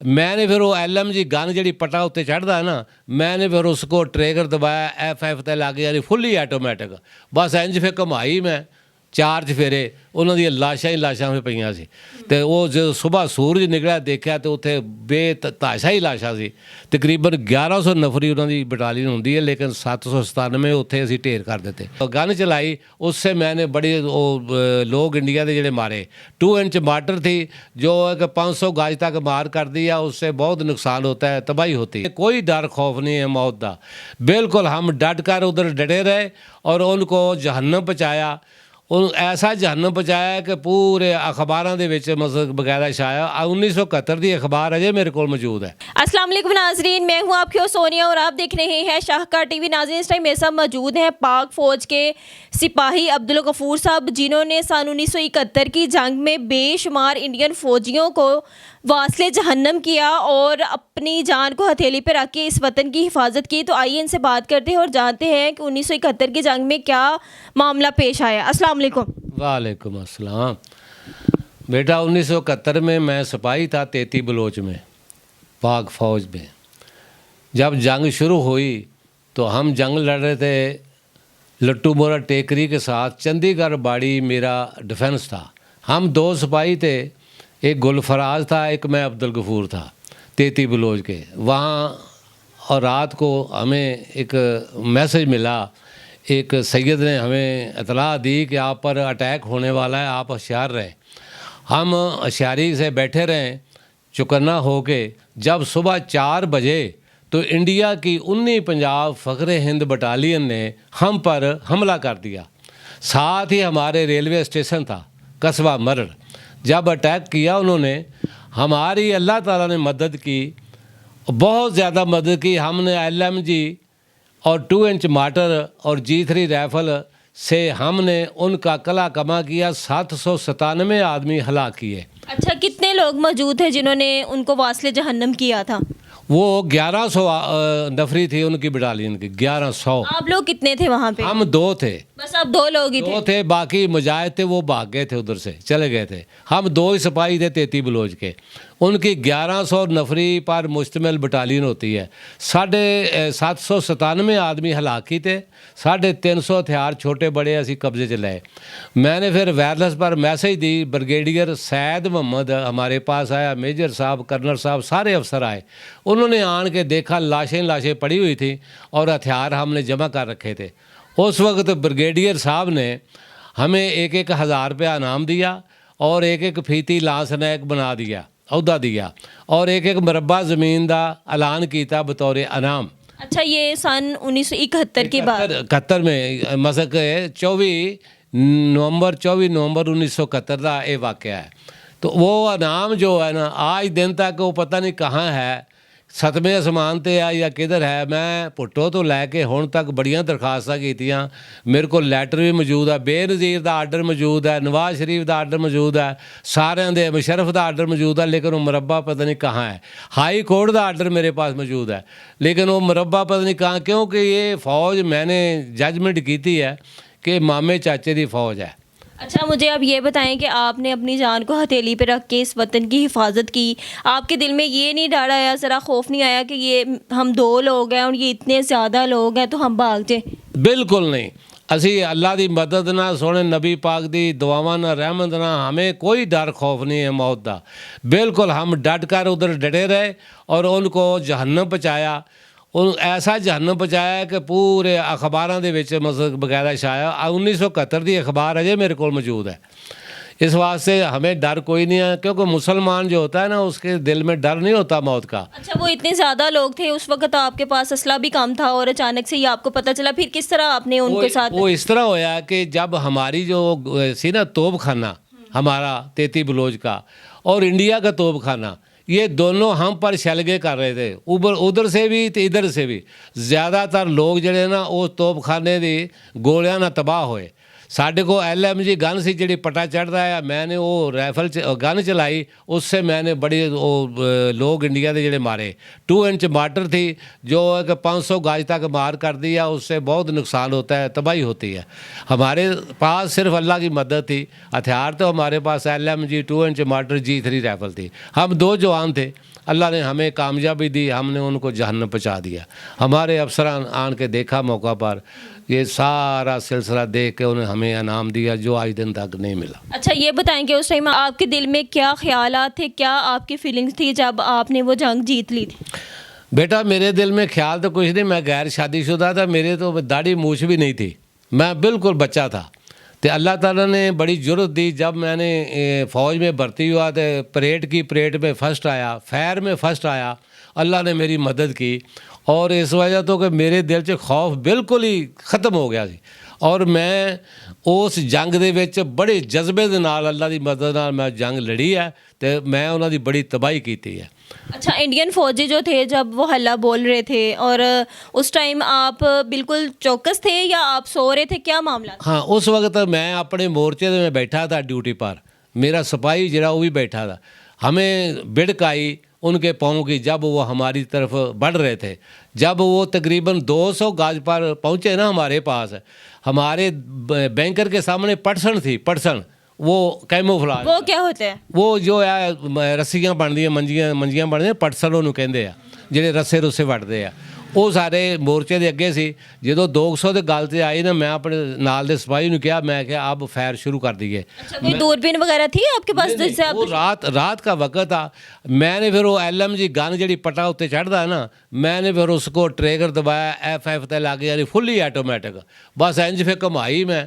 मैंने फिर वो LMG गन जी पटा उत्ते चढ़ता है ना, मैंने फिर उसको ट्रेगर दबाया, FF ते लग गया, फुली ऑटोमैटिक। बस इंज फिर घुमाई मैं 4 चफेरे, उन्होंने लाशां ही लाशां फिर पईयां सी। ते वो जो सुबह सूरज निकलिया देखा तो उत्थे बेतहाशा ही लाशां सी। तकरीबन 1100 नफरी उन्होंने बटालियन होंदी है, लेकिन 797 उत्थे असीं ढेर कर दिते। गन चलाई, उससे मैंने बड़ी लोग इंडिया के जेड़े मारे। 2 इंच मार्टर थी जो एक 500 गज तक मार कर दिया, उससे बहुत नुकसान होता है, तबाही होती है। कोई डर खौफ नहीं है मौत का, बिल्कुल हम डट कर उधर डटे रहे और उनको जहन्नम पहुँचाया। उन ऐसा जहन्नम पहुँचाया कि पूरे अखबारों के बकायदा छाया। 1971 की अखबार अजे मेरे को मौजूद है। अस्सलाम वालेकुम नाजरीन, मैं हूं आपकी होस्ट सोनिया और आप देख रहे हैं शाहकार टीवी। नाजरीन, इस टाइम मेरे साथ मौजूद हैं पाक फ़ौज के सिपाही अब्दुल गफूर साहब, जिन्होंने सन 1971 की जंग में बेशुमार इंडियन फ़ौजियों को वास्ले जहन्नम किया और अपनी जान को हथेली पर रख के इस वतन की हिफाजत की। तो आइए इनसे बात करते हैं और जानते हैं कि 1971 की जंग में क्या मामला पेश आया। अस्सलाम वालेकुम। वालेकुम अस्सलाम। बेटा 1971 में मैं सिपाही था 33 बलोच में, पाक फ़ौज में। जब जंग शुरू हुई तो हम जंग लड़ रहे थे लट्टू बोरा टेकरी के साथ। चंडीगढ़ बाड़ी मेरा डिफेंस था। हम 2 सिपाही थे, एक गुलफराज था, एक मैं अब्दुल गफूर था 33 बलोच के वहाँ। और रात को हमें एक मैसेज मिला, एक सैयद ने हमें इतला दी कि आप पर अटैक होने वाला है, आप होशियार रहें। हम होशियारी से बैठे रहें चौकन्ना हो के। जब सुबह 4 बजे तो इंडिया की 19 पंजाब फ़ख्र हिंद बटालियन ने हम पर हमला कर दिया। साथ ही हमारे रेलवे स्टेशन था कस्बा मरड़। जब अटैक किया उन्होंने, हमारी अल्लाह ताला ने मदद की, बहुत ज़्यादा मदद की। हमने LMG और 2 इंच मार्टर और G3 राइफल से हमने उनका कला कमा किया। 797 आदमी हलाक किए। अच्छा, कितने लोग मौजूद थे जिन्होंने उनको वास्ले जहन्नम किया था? वो 1100 नफरी थी उनकी बटालियन की, 1100। आप लोग कितने थे वहाँ पे? हम 2 थे। बस आप 2 लोग ही 2 थे, बाकी मुजाहिद थे वो भाग गए थे, उधर से चले गए थे। हम 2 ही सिपाही थे 33 बलोच के। उनकी 1100 नफरी पर मुश्तमिल बटालियन होती है। 797 आदमी हलाकी थे। 350 हथियार छोटे बड़े असी कब्जे च लाए। मैंने फिर वायरलेस पर मैसेज दी। ब्रिगेडियर सैद मोहम्मद हमारे पास आया, मेजर साहब, कर्नल साहब, सारे अफसर आए। उन्होंने आन के देखा लाशें लाशें पड़ी हुई थी और हथियार हमने जमा कर रखे थे। उस वक्त ब्रिगेडियर साहब ने हमें 1-1 हज़ार रुपया इनाम दिया और 1-1 फीती लांस नायक बना दिया, अहदा दिया, और 1-1 मुरब्बा ज़मीन का ऐलान किया बतौर इनाम। अच्छा, ये सन 1971 की बात? 71 में मसक 24 नवंबर 1971 का ये वाक़या है। तो वो इनाम जो है ना, आज दिन तक वो पता नहीं कहाँ है, 7वें आसमान ते है या किधर है। मैं भुट्टो तो लैके हुण तक बड़ियां दरखास्तां कीतियां, मेरे को लैटर भी मौजूद है, बेनज़ीर का आर्डर मौजूद है, नवाज शरीफ का आर्डर मौजूद है, सारिਆਂ दे मुशर्रफ का आर्डर मौजूद है, लेकिन वो मुरब्बा पता नहीं कहाँ है। हाई कोर्ट का आर्डर मेरे पास मौजूद है, लेकिन वो मुरब्बा पता नहीं कहाँ, क्योंकि ये फ़ौज मैंने जजमेंट की है कि मामे चाचे की फ़ौज है। अच्छा, मुझे अब ये बताएं कि आपने अपनी जान को हथेली पे रख के इस वतन की हिफाजत की। आपके दिल में ये नहीं डर आया, ज़रा खौफ नहीं आया कि ये हम 2 लोग हैं और ये इतने ज़्यादा लोग हैं तो हम भाग जाए? बिल्कुल नहीं। असी अल्लाह की मदद ना, सोने नबी पाक की दुआवां ना, रहमत ना, हमें कोई डर खौफ नहीं है मौत का। बिल्कुल हम डट कर उधर डटे रहे और उनको जहन्नम पहुँचाया। उन ऐसा जहन्नम पहुँचाया कि पूरे अखबारों के बकायदा छाया। 1971 की अखबार अजे मेरे को मौजूद है। इस वास्ते हमें डर कोई नहीं है, क्योंकि मुसलमान जो होता है ना, उसके दिल में डर नहीं होता मौत का। अच्छा, वो इतने ज़्यादा लोग थे उस वक्त, आपके पास असला भी कम था और अचानक से ये आपको पता चला, फिर किस तरह आपने उनके साथ? वो इस तरह होया कि जब हमारी जो सी ना तोप खाना हमारा 33 बलोच का और इंडिया का तोप खाना, ये दोनों हम पर शलगे कर रहे थे, उधर से भी तो इधर से भी। ज़्यादातर लोग जड़े ना वो तोप खाने की गोलियां ना तबाह होए। साढ़े को LMG गन सी जी पटा चढ़ता है, मैंने वो राइफल गन चलाई, उससे मैंने बड़ी लोग इंडिया के जोड़े मारे। 2 इंच मार्टर थी जो एक 500 गज तक मार कर दिया, उससे बहुत नुकसान होता है, तबाही होती है। हमारे पास सिर्फ अल्लाह की मदद थी। हथियार तो हमारे पास LMG 2 inch martyr G3 rifle थी। हम 2 जवान थे, अल्लाह ने हमें कामयाबी दी, हमने उनको जहन्नम पहुँचा दिया। हमारे अफसरान आन के देखा मौका पर, ये सारा सिलसिला देख के उन्हें हमें इनाम दिया जो आज दिन तक नहीं मिला। अच्छा, ये बताएंगे उस टाइम आपके दिल में क्या ख्यालात थे, क्या आपकी फीलिंग्स थी जब आपने वो जंग जीत ली थी? बेटा मेरे दिल में ख्याल तो कुछ नहीं, मैं गैर शादीशुदा था, मेरे तो दाढ़ी मूछ भी नहीं थी, मैं बिल्कुल बच्चा था। तो अल्लाह ताला ने बड़ी ज़रूरत दी, जब मैंने फ़ौज में भर्ती हुआ तो परेड में फ़र्स्ट आया, फैर में फ़र्स्ट आया, अल्लाह ने मेरी मदद की। और इस वजह तो कि मेरे दिल 'ਚ खौफ बिल्कुल ही ख़त्म हो गया सी। और मैं उस जंग ਦੇ ਵਿੱਚ बड़े जज्बे ਦੇ ਨਾਲ अल्लाह ਦੀ मदद ਨਾਲ मैं जंग लड़ी है, तो मैं ਉਹਨਾਂ ਦੀ बड़ी तबाही की है। अच्छा, इंडियन फौजी जो थे जब वो हल्ला बोल रहे थे और उस टाइम आप बिल्कुल चौकस थे या आप सो रहे थे, क्या मामला था? हाँ, उस वक्त मैं अपने मोर्चे में बैठा था ड्यूटी पर, मेरा सिपाही जरा वो भी बैठा था। हमें बिड़क आई उनके पाँव की जब वो हमारी तरफ बढ़ रहे थे। जब वो तकरीबन 200 गज पर पहुँचे ना हमारे पास, हमारे बैंकर के सामने पटसन थी, पटसन वो कैमोफ्लाज, वो क्या होता है? वो जो है रस्सियाँ बनदियाँ, मंजियाँ बनदियाँ, पटसन ਉਹਨੂੰ ਕਹਿੰਦੇ ਆ, ਜਿਹੜੇ ਰੱਸੇ ਰੁੱਸੇ ਵੱਢਦੇ ਆ। ਉਹ ਸਾਰੇ ਮੋਰਚੇ ਦੇ ਅੱਗੇ ਸੀ। ਜਦੋਂ 200 ਦੇ ਗੱਲ ਤੇ ਆਈ ਨਾ, मैं अपने नाल ਦੇ सिपाही ਨੂੰ ਕਿਹਾ, मैं क्या अब फैर शुरू कर दिए। अच्छा, कोई दूरबीन वगैरह थी आपके पास जिससे आप? वो रात का वक्त था। मैंने फिर वो LMG गन जी पटा उत्ते चढ़ता है ना, मैंने फिर उसको ट्रेगर दबाया, FF ते लग यानी फुली ऑटोमैटिक, बस इंज फिर घुमाई मैं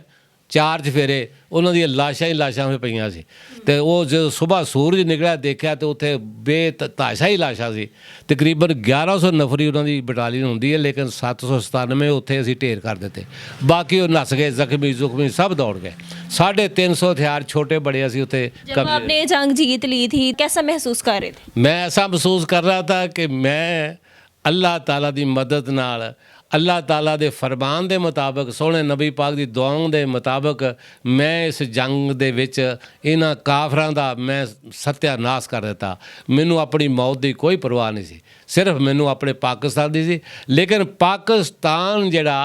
4 चफेरे, ਉਹਨਾਂ ਦੀਆਂ ਲਾਸ਼ਾਂ ਹੀ ਲਾਸ਼ਾਂ ਹੋਈ ਪਈਆਂ ਸੀ। ਤੇ ਉਹ ਜਦੋਂ ਸਵੇਰ ਸੂਰਜ ਨਿਕਲਿਆ ਦੇਖਿਆ ਤੇ ਉੱਥੇ ਬੇਤਹਾਸ਼ਾ ਹੀ ਲਾਸ਼ਾਂ ਸੀ। ਤਕਰੀਬਨ 1100 ਨਫਰੀ ਉਹਨਾਂ ਦੀ ਬਟਾਲੀਅਨ ਹੁੰਦੀ ਹੈ, ਲੇਕਿਨ 797 ਉੱਥੇ ਅਸੀਂ ਢੇਰ ਕਰ ਦਿੱਤੇ। ਬਾਕੀ ਉਹ ਨੱਸ ਗਏ, ਜ਼ਖਮੀ ਸਭ ਦੌੜ ਗਏ। 350 ਹਥਿਆਰ ਛੋਟੇ बड़े ਅਸੀਂ ਉੱਥੇ जब आपने जंग जीत ली थी कैसा महसूस कर रहे थे? मैं ऐसा महसूस कर रहा था कि मैं अल्लाह ताला दी मदद नाल, अल्लाह ताला दे फरमान दे मुताबिक, सोहणे नबी पाक दी दुआओं दे मुताबिक मैं इस जंग दे विच इन्हां काफरां दा मैं सत्यानाश कर दिता। मैनू अपनी मौत दी कोई परवाह नहीं सी, सिर्फ मैनू अपने पाकिस्तान दी सी। लेकिन पाकिस्तान जिहड़ा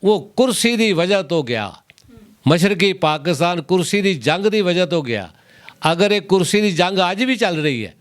वो कुर्सी दी वजह तो गया, मशरकी पाकिस्तान कुर्सी दी जंग दी वजह तो गया। अगर ये कुर्सी दी जंग अज भी चल रही है,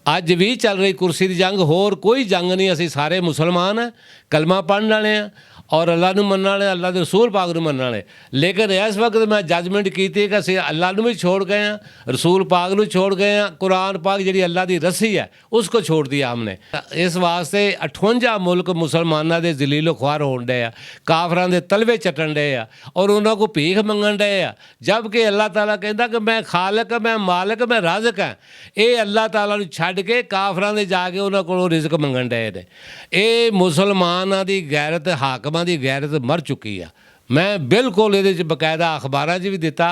ਅੱਜ ਵੀ ਚੱਲ ਰਹੀ ਕੁਰਸੀ ਦੀ ਜੰਗ, ਹੋਰ ਕੋਈ ਜੰਗ ਨਹੀਂ। ਅਸੀਂ ਸਾਰੇ ਮੁਸਲਮਾਨ ਹਾਂ, ਕਲਮਾ ਪੜ੍ਹਨ ਵਾਲੇ ਹਾਂ ਔਰ ਅੱਲਾ ਨੂੰ ਮੰਨਣ ਵਾਲੇ, ਅੱਲਾ ਦੇ ਰਸੂਲ ਪਾਕ ਨੂੰ ਮੰਨਣ ਵਾਲੇ। ਲੇਕਿਨ ਇਸ ਵਕਤ ਮੈਂ ਜੱਜਮੈਂਟ ਕੀਤੀ ਕਿ ਅਸੀਂ ਅੱਲਾ ਨੂੰ ਵੀ ਛੋੜ ਗਏ ਹਾਂ, ਰਸੂਲ ਪਾਕ ਨੂੰ ਛੋੜ ਗਏ ਹਾਂ, ਕੁਰਾਨ ਪਾਕ ਜਿਹੜੀ ਅੱਲਾ ਦੀ ਰੱਸੀ ਹੈ ਉਸ ਕੋ ਛੋੜ ਦਿਆ ਹਮਨੇ। ਇਸ ਵਾਸਤੇ 58 ਮੁਲਕ ਮੁਸਲਮਾਨਾਂ ਦੇ ਜ਼ਲੀਲੋ ख्वार ਹੋਣ ਡਏ ਆ, ਕਾਫਰਾਂ ਦੇ ਤਲਵੇ ਚੱਟਣ ਡਏ ਆ ਔਰ ਉਹਨਾਂ ਕੋ ਭੀਖ ਮੰਗਣ ਡਏ ਆ। ਜਦ ਕਿ ਅੱਲਾ ਤਾਲਾ ਕਹਿੰਦਾ ਕਿ ਮੈਂ ਖਾਲਕ, ਮੈਂ ਮਾਲਕ, ਮੈਂ ਰਾਜ਼ਕ ਹਾਂ। ਇਹ ਅੱਲਾ ਤਾਲਾ ਨੂੰ ਛੱਡ ਕੇ ਕਾਫਰਾਂ ਦੇ ਜਾ ਕੇ ਉਹਨਾਂ ਕੋਲੋਂ ਰਿਜ਼ਕ ਮੰਗਣ ਡਏ ਨੇ। ਇਹ ਮੁਸਲਮਾਨਾਂ ਦੀ ਗੈਰਤ, ਹਾਕਮਾਂ ਦੀ ਗੈਰਤ ਮਰ ਚੁੱਕੀ ਆ। ਮੈਂ ਬਿਲਕੁਲ ਇਹਦੇ 'ਚ ਬਕਾਇਦਾ ਅਖਬਾਰਾਂ 'ਚ ਵੀ ਦਿੱਤਾ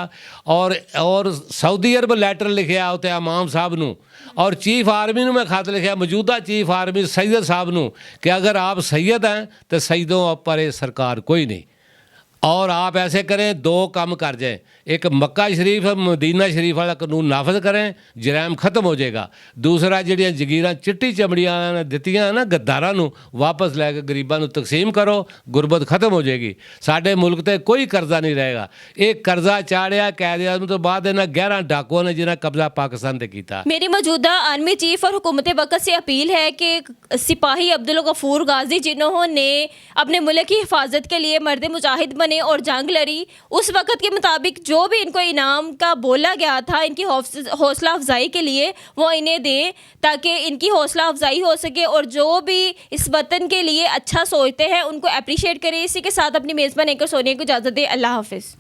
ਔਰ ਸਾਊਦੀ ਅਰਬ ਲੈਟਰ ਲਿਖਿਆ ਉੱਤੇ ਇਮਾਮ ਸਾਹਿਬ ਨੂੰ ਔਰ ਚੀਫ ਆਰਮੀ ਨੂੰ मैं खत लिखा, मौजूदा चीफ आर्मी सैयद साहब ਨੂੰ कि अगर आप सैयद हैं तो सैयदों पर सरकार कोई नहीं। और आप ऐसे करें, 2 काम कर जाएँ, एक मक्का शरीफ मदीना शरीफ वाला कानून नाफज करें, जराइम ख़त्म हो जाएगा। दूसरा ਜਿਹੜੀਆਂ ਜਗੀਰਾਂ ਚਿੱਟੀ ਚਮੜੀਆਂ ਨੇ ਦਿੱਤੀਆਂ ਨਾ ਗੱਦਾਰਾਂ ਨੂੰ, ਵਾਪਸ ਲੈ ਕੇ ਗਰੀਬਾਂ ਨੂੰ ਤਕਸੀਮ ਕਰੋ, ਗੁਰਬਤ ਖਤਮ ਹੋ ਜਾਏਗੀ। ਸਾਡੇ ਮੁਲਕ ਤੇ ਕੋਈ ਕਰਜ਼ਾ ਨਹੀਂ ਰਹੇਗਾ। ਇਹ ਕਰਜ਼ਾ ਚਾੜਿਆ ਕਾਇਦੇ ਆਜ਼ਮ ਤੋਂ ਬਾਅਦ ਇਹਨਾਂ 11 ਡਾਕੂਆਂ ਨੇ ਜਿਨ੍ਹਾਂ कब्जा पाकिस्तान ਤੇ ਕੀਤਾ। मेरी मौजूदा आर्मी चीफ और हुकूमत वक़्त से अपील है कि सिपाही अब्दुल गफूर गाजी जिन्होंने अपने मुल्क की हिफाजत के लिए मर्द मुजाहिद बने और जंग लड़ी, उस वक़्त के मुताबिक जो भी इनको इनाम का बोला गया था इनकी हौसला अफजाई के लिए, वो इन्हें दें ताकि इनकी हौसला अफजाई हो सके। और जो भी इस वतन के लिए अच्छा सोचते हैं उनको अप्रिशिएट करें। इसी के साथ अपनी मेज़बान एंकर सोनिया को इजाज़त दें। अल्लाह हाफ़िज़।